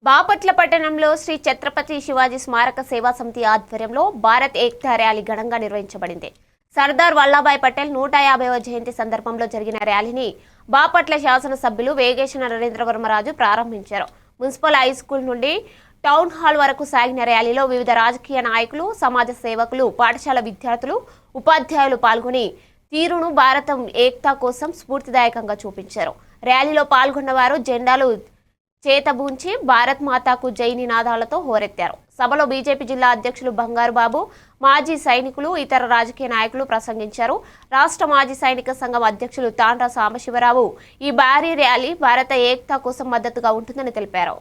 బాపట్ల పట్టణంలో శ్రీ ఛత్రపతి శివాజీ స్మారక సేవా సమితి ఆధ్వర్యంలో భారత్ ఏక్తా ర్యాలీ ఘనంగా నిర్వహించబడింది. సర్దార్ వల్లభాయ్ పటేల్ 150వ జయంతి సందర్భంలో జరిగిన ర్యాలీని బాపట్ల శాసనసభ్యులు వేగేశ్వర నరేంద్రవర్మరాజు ప్రారంభించారు. మున్సిపల్ హై స్కూల్ నుండి టౌన్ హాల్ వరకు సాగిన ర్యాలీలో వివిధ రాజకీయ నాయకులు, సమాజ సేవకులు, పాఠశాల విద్యార్థులు, ఉపాధ్యాయులు పాల్గొని తీరును భారత ఏక్తా కోసం స్ఫూర్తిదాయకంగా చూపించారు. ర్యాలీలో పాల్గొన్న వారు జెండాలు చేతబూంచి భారత్ మాతాకు జై నినాదాలతో హోరెత్తారు. సభలో బీజేపీ జిల్లా అధ్యక్షులు బంగారు బాబు, మాజీ సైనికులు, ఇతర రాజకీయ నాయకులు ప్రసంగించారు. రాష్ట్ర మాజీ సైనిక సంఘం అధ్యక్షులు తాండ్ర సాంబశివరావు ఈ భారీ ర్యాలీ భారత ఏక్తా కోసం మద్దతుగా ఉంటుందని తెలిపారు.